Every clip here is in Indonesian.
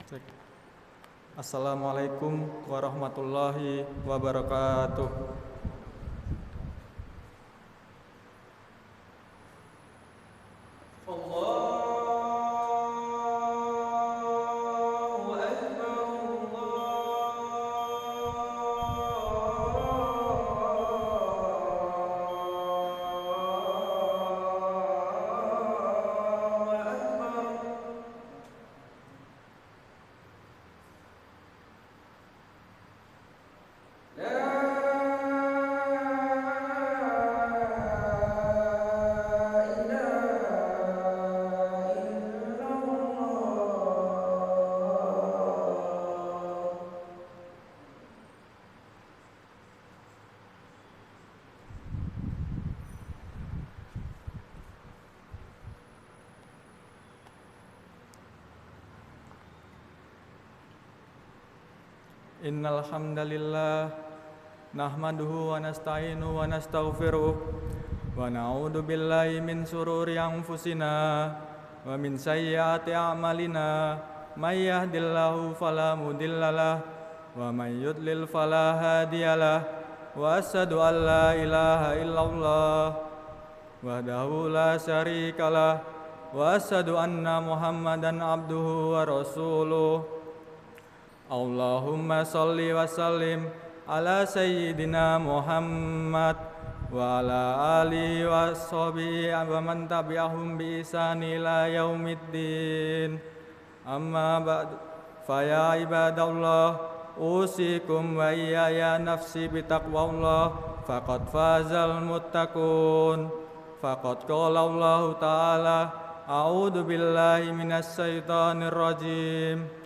Cek. Assalamualaikum warahmatullahi wabarakatuh. Innal hamdalillah nahmaduhu wa nasta'inu wa nastaghfiruh wa na'udzu billahi min shururi anfusina wa min sayyiati a'malina may yahdihillahu fala mudhillalah wa may yudlil fala hadiyalah wa asyhadu an la ilaha illallah wahdahu la syarikalah wa asyhadu anna Muhammadan abduhu wa rasuluh. Allahumma sholli wa sallim ala sayyidina Muhammad wa ala alihi wa sahbihi wa man tabi'ahum bi ihsan ila yaumiddin. Amma ba'du, fa ya ibadallah, usikum wa iyaya nafsi bi taqwallah, faqad fazal muttaqun. Faqad qala Allah ta'ala, a'udzu billahi minasy syaithanir rajim.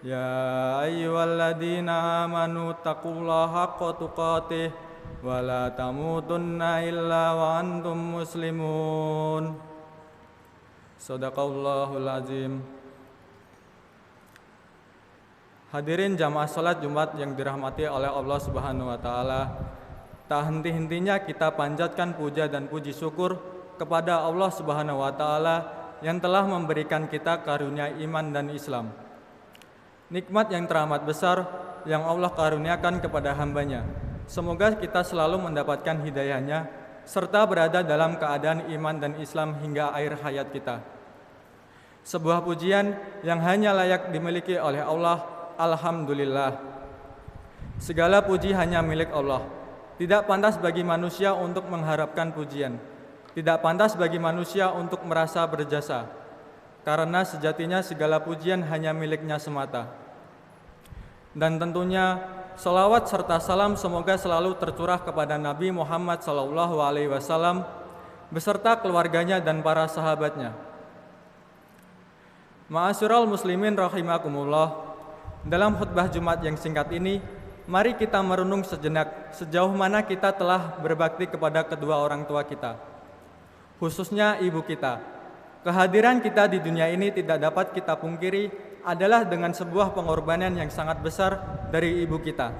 Ya ayyuhalladzina amanu taqullaha haqqa tuqatih wa la tamutunna illa wa antum muslimun. Shadaqallahul azim. Hadirin jamaah salat Jumat yang dirahmati oleh Allah Subhanahu wa taala, tak henti-hentinya kita panjatkan puja dan puji syukur kepada Allah Subhanahu wa taala yang telah memberikan kita karunia iman dan Islam. Nikmat yang teramat besar yang Allah karuniakan kepada hambanya. Semoga kita selalu mendapatkan hidayahnya serta berada dalam keadaan iman dan Islam hingga akhir hayat kita. Sebuah pujian yang hanya layak dimiliki oleh Allah, alhamdulillah. Segala puji hanya milik Allah. Tidak pantas bagi manusia untuk mengharapkan pujian. Tidak pantas bagi manusia untuk merasa berjasa. Karena sejatinya segala pujian hanya miliknya semata. Dan tentunya salawat serta salam semoga selalu tercurah kepada Nabi Muhammad SAW beserta keluarganya dan para sahabatnya. Ma'asyiral muslimin rahimakumullah, dalam khutbah Jumat yang singkat ini, mari kita merenung sejenak sejauh mana kita telah berbakti kepada kedua orang tua kita, khususnya ibu kita. Kehadiran kita di dunia ini tidak dapat kita pungkiri adalah dengan sebuah pengorbanan yang sangat besar dari ibu kita.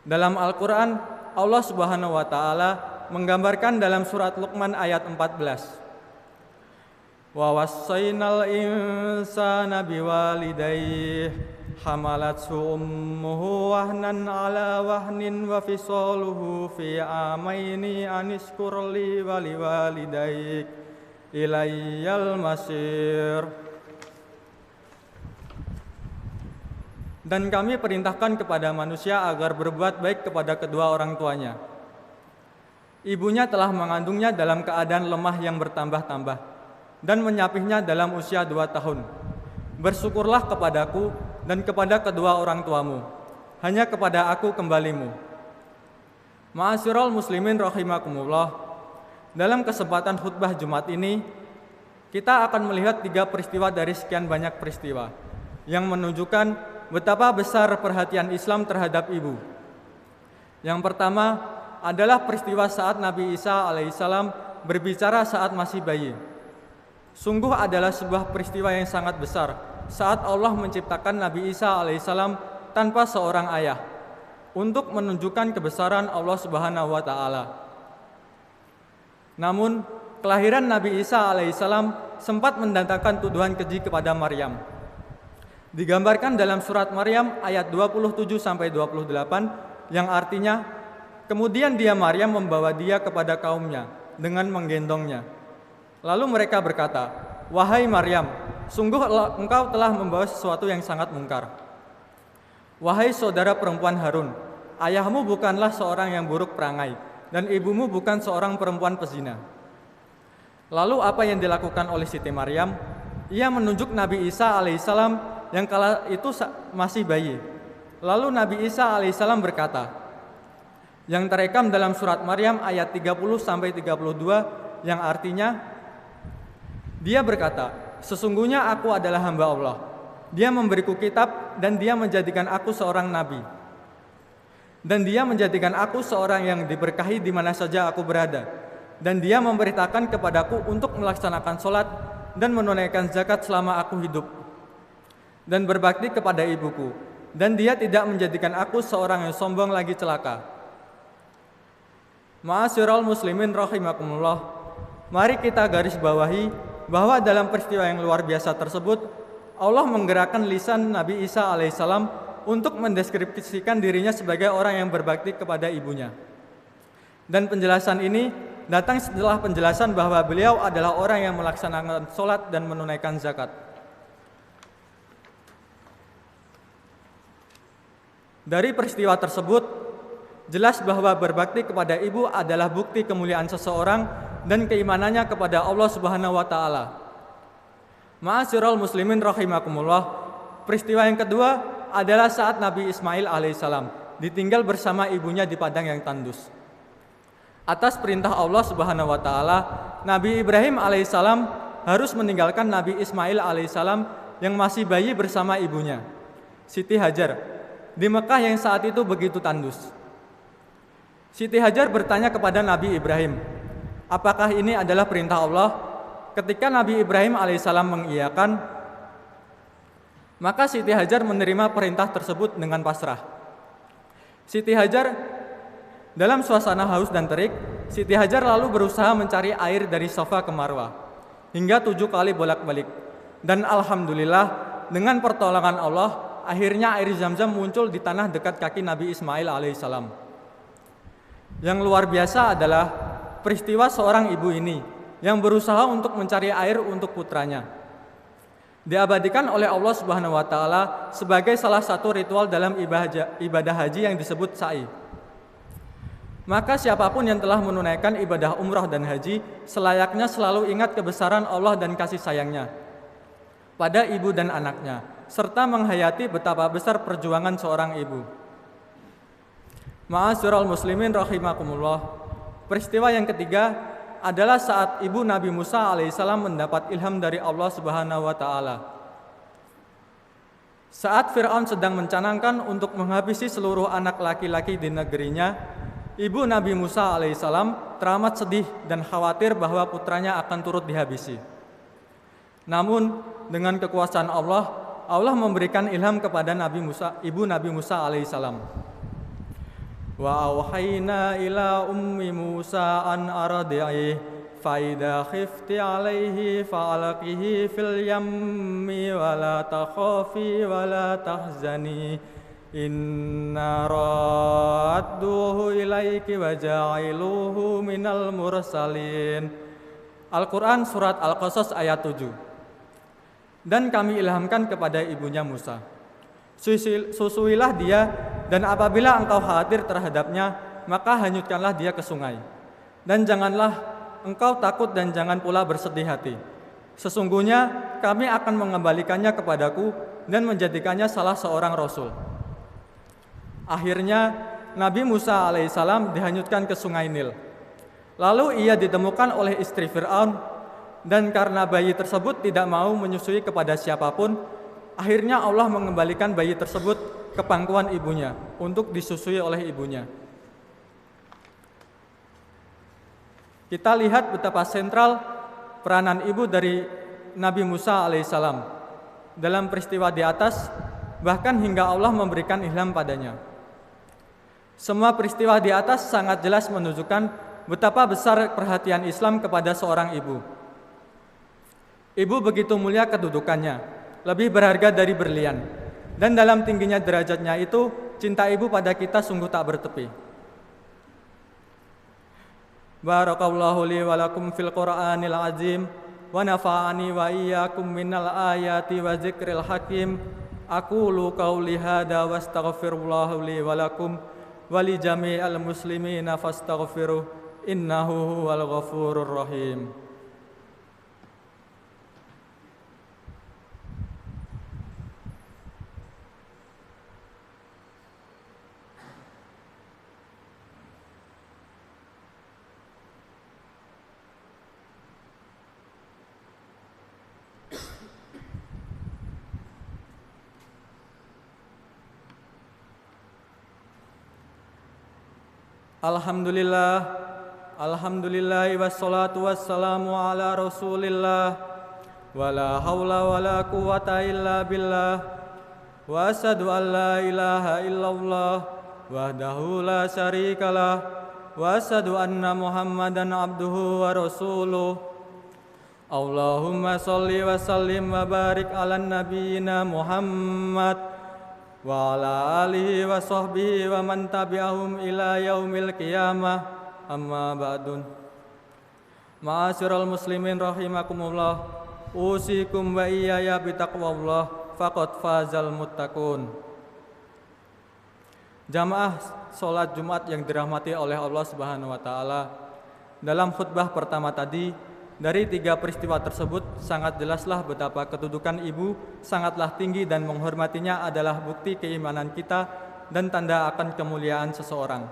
Dalam Al-Quran, Allah Subhanahu wa ta'ala menggambarkan dalam surat Luqman ayat 14. Wa wassaynal insana biwalidayhi hamalathu ummuhu wahnan ala wahnin wa fisaluhu fi amaini anishkur li wa liwalidayk ilayyal masir. Dan kami perintahkan kepada manusia agar berbuat baik kepada kedua orang tuanya. Ibunya telah mengandungnya dalam keadaan lemah yang bertambah-tambah dan menyapihnya dalam usia 2 tahun. Bersyukurlah kepadaku dan kepada kedua orang tuamu. Hanya kepada aku kembalimu. Ma'asyiral muslimin rahimakumullah, dalam kesempatan khutbah Jumat ini, kita akan melihat 3 peristiwa dari sekian banyak peristiwa yang menunjukkan betapa besar perhatian Islam terhadap ibu. Yang pertama adalah peristiwa saat Nabi Isa alaihissalam berbicara saat masih bayi. Sungguh adalah sebuah peristiwa yang sangat besar saat Allah menciptakan Nabi Isa alaihissalam tanpa seorang ayah untuk menunjukkan kebesaran Allah Subhanahu wa taala. Namun, kelahiran Nabi Isa alaihissalam sempat mendatangkan tuduhan keji kepada Maryam. Digambarkan dalam surat Maryam ayat 27 sampai 28 yang artinya, kemudian dia Maryam membawa dia kepada kaumnya dengan menggendongnya. Lalu mereka berkata, "Wahai Maryam, sungguh engkau telah membawa sesuatu yang sangat mungkar. Wahai saudara perempuan Harun, ayahmu bukanlah seorang yang buruk perangai dan ibumu bukan seorang perempuan pezina." Lalu apa yang dilakukan oleh Siti Maryam? Ia menunjuk Nabi Isa alaihissalam yang kala itu masih bayi. Lalu Nabi Isa alaihissalam berkata, yang terekam dalam surat Maryam ayat 30 sampai 32 yang artinya, dia berkata, "Sesungguhnya aku adalah hamba Allah. Dia memberiku kitab dan dia menjadikan aku seorang nabi. Dan dia menjadikan aku seorang yang diberkahi di mana saja aku berada. Dan dia memberitakan kepadaku untuk melaksanakan sholat dan menunaikan zakat selama aku hidup. Dan berbakti kepada ibuku. Dan dia tidak menjadikan aku seorang yang sombong lagi celaka." Ma'asyiral muslimin rahimakumullah, mari kita garis bawahi bahwa dalam peristiwa yang luar biasa tersebut, Allah menggerakkan lisan Nabi Isa alaihissalam untuk mendeskripsikan dirinya sebagai orang yang berbakti kepada ibunya. Dan penjelasan ini datang setelah penjelasan bahwa beliau adalah orang yang melaksanakan sholat dan menunaikan zakat. Dari peristiwa tersebut, jelas bahwa berbakti kepada ibu adalah bukti kemuliaan seseorang dan keimanannya kepada Allah Subhanahu wa taala. Ma'asyiral muslimin rahimakumullah, peristiwa yang kedua adalah saat Nabi Ismail alaihissalam ditinggal bersama ibunya di padang yang tandus. Atas perintah Allah Subhanahu wa taala, Nabi Ibrahim alaihissalam harus meninggalkan Nabi Ismail alaihissalam yang masih bayi bersama ibunya, Siti Hajar, di Mekah yang saat itu begitu tandus. Siti Hajar bertanya kepada Nabi Ibrahim, apakah ini adalah perintah Allah? Ketika Nabi Ibrahim alaihissalam mengiyakan, maka Siti Hajar menerima perintah tersebut dengan pasrah. Siti Hajar dalam suasana haus dan terik, Siti Hajar lalu berusaha mencari air dari Safa ke Marwah hingga 7 kali bolak-balik. Dan alhamdulillah dengan pertolongan Allah, akhirnya air Zam-Zam muncul di tanah dekat kaki Nabi Ismail alaihissalam. Yang luar biasa adalah peristiwa seorang ibu ini yang berusaha untuk mencari air untuk putranya. Diabadikan oleh Allah Subhanahu wa taala sebagai salah satu ritual dalam ibadah haji yang disebut sa'i. Maka siapapun yang telah menunaikan ibadah umrah dan haji selayaknya selalu ingat kebesaran Allah dan kasih sayangnya pada ibu dan anaknya, serta menghayati betapa besar perjuangan seorang ibu. Ma'asyiral muslimin rahimakumullah, peristiwa yang ketiga adalah saat ibu Nabi Musa alaihissalam mendapat ilham dari Allah Subhanahu wa taala. Saat Fir'aun sedang mencanangkan untuk menghabisi seluruh anak laki-laki di negerinya, ibu Nabi Musa alaihissalam teramat sedih dan khawatir bahwa putranya akan turut dihabisi. Namun dengan kekuasaan Allah, Allah memberikan ilham kepada ibu Nabi Musa alaihissalam. Wa auhayna ila ummi Musa an ardi'i fa idza khifti alaihi fa'alqihi fil yammi wa la takhafi wa la tahzani inna radduhu ilaiki wa ja'iluhu minal mursalin. Al-Quran surat Al-Qasas ayat 7. Dan kami ilhamkan kepada ibunya Musa, susuilah dia, dan apabila engkau khawatir terhadapnya, maka hanyutkanlah dia ke sungai. Dan janganlah engkau takut dan jangan pula bersedih hati. Sesungguhnya kami akan mengembalikannya kepadaku dan menjadikannya salah seorang rasul. Akhirnya Nabi Musa alaihissalam dihanyutkan ke sungai Nil. Lalu ia ditemukan oleh istri Fir'aun, dan karena bayi tersebut tidak mau menyusui kepada siapapun, akhirnya Allah mengembalikan bayi tersebut ke pangkuan ibunya untuk disusui oleh ibunya. Kita lihat betapa sentral peranan ibu dari Nabi Musa alaihissalam dalam peristiwa di atas, bahkan hingga Allah memberikan ilham padanya. Semua peristiwa di atas sangat jelas menunjukkan betapa besar perhatian Islam kepada seorang ibu. Ibu begitu mulia kedudukannya, lebih berharga dari berlian. Dan dalam tingginya derajatnya itu, cinta ibu pada kita sungguh tak bertepi. Barakallahu li wa lakum fil Qur'anil azim wa nafa'ani wa iyyakum minal ayati wa zikril hakim. Aqulu qawli hadza wa astaghfirullah li wa lakum wa li jami'il muslimina fastaghfiruh innahu huwal ghafurur rahim. Alhamdulillah, alhamdulillah wassalatu wassalamu ala rasulillah wala haula wala quwata illa billah wa asyhadu an la ilaha illallah wahdahu la syarikalah wa asyhadu anna muhammadan abduhu wa rasuluh. Allahumma sholli wa sallim wa barik ala nabiyyina Muhammad wa ala alihi wa sahbihi wa man tabi'ahum ila yaumil qiyamah, amma ba'dun. Ma'asyiral muslimin rahimakumullah, usikum wa iyaya bitaqwallah faqad fazal muttaqun. Jamaah salat Jumat yang dirahmati oleh Allah Subhanahu wa taala, dalam khutbah pertama tadi, dari 3 peristiwa tersebut sangat jelaslah betapa kedudukan ibu sangatlah tinggi dan menghormatinya adalah bukti keimanan kita dan tanda akan kemuliaan seseorang.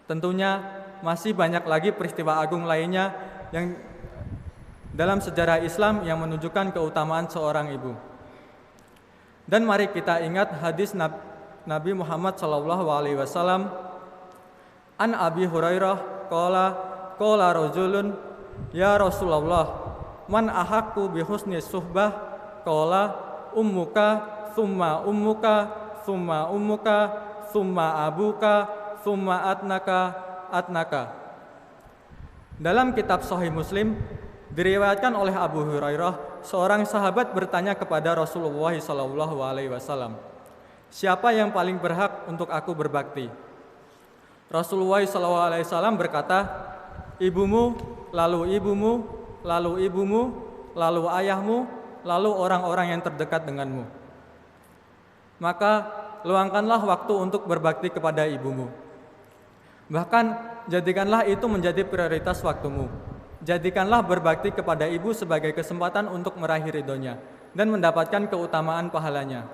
Tentunya masih banyak lagi peristiwa agung lainnya yang dalam sejarah Islam yang menunjukkan keutamaan seorang ibu. Dan mari kita ingat hadis Nabi Muhammad SAW, an Abi Hurairah qala rajulun ya Rasulullah, man ahaqqu bi husni suhbah? Qala ummuka, thumma ummuka, thumma ummuka, thumma abuka, thumma atnaka. Dalam kitab Sahih Muslim diriwayatkan oleh Abu Hurairah, seorang sahabat bertanya kepada Rasulullah SAW, siapa yang paling berhak untuk aku berbakti? Rasulullah SAW berkata, ibumu, lalu ibumu, lalu ibumu, lalu ayahmu, lalu orang-orang yang terdekat denganmu. Maka luangkanlah waktu untuk berbakti kepada ibumu. Bahkan jadikanlah itu menjadi prioritas waktumu. Jadikanlah berbakti kepada ibu sebagai kesempatan untuk meraih ridhonya dan mendapatkan keutamaan pahalanya.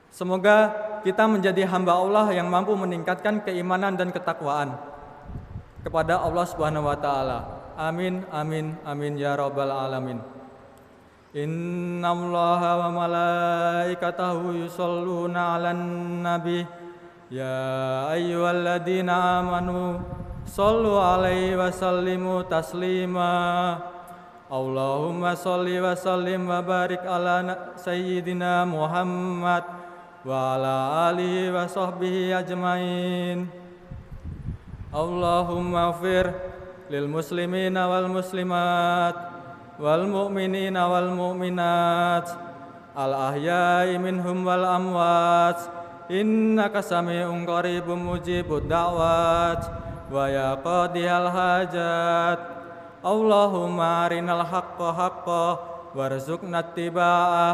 Semoga kita menjadi hamba Allah yang mampu meningkatkan keimanan dan ketakwaan kepada Allah Subhanahu wa taala. Amin amin amin ya rabbal alamin. Innallaha wa malaikatahu yusholluna 'alan nabi ya ayyuhalladzina amanu shollu 'alaihi wa sallimu taslima. Allahumma sholli wa sallim wa barik ala sayyidina Muhammad wa ala alihi wa sahbihi ajmain. Allahumma ighfir lil muslimina wal muslimat wal mu'minina wal mu'minat al ahya'i minhum wal amwat innaka sami'un qaribun mujibud da'wat wa ya qadiyal hajat. Allahumma arinal haqqa haqqa warzuqna ittiba'ah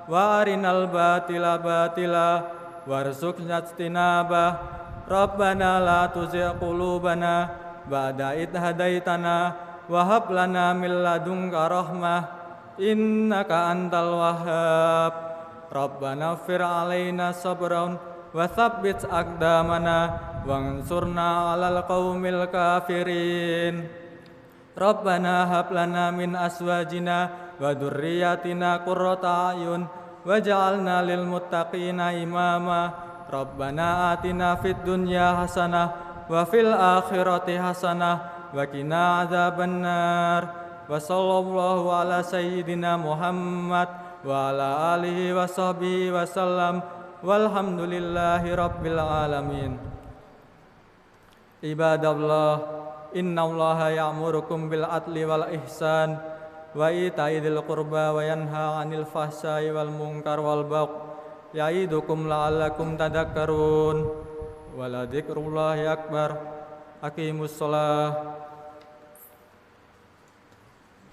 wa arinal batila batila warzuqna ijtinabah. Rabbana la tuzigh qulubana ba'da idh hadaitana wa hab lana min ladunka rahmah innaka antal wahhab. Rabbana ighfir 'alaina sabran wa tsabbit aqdamana wansurna 'alal qaumil kafirin. Rabbana hab lana min azwajina wa dzurriyyatina qurrata a'yun waj'alna lil muttaqina imama. Rabbana atina fid dunya hasanah wa fil akhirati hasanah wa qina adzabannar. Wa sallallahu ala sayyidina Muhammad wa ala alihi wa sahbihi wa sallam walhamdulillahi rabbil alamin. Ibadallah, innallaha ya'murukum bil adli wal ihsan wa ita'i dzil qurba wa yanha 'anil fahsya'i wal munkar wal baghi ya'idukum la'allakum tadhakkarun. Wa la dzikrullahi akbar. Aqimus shalah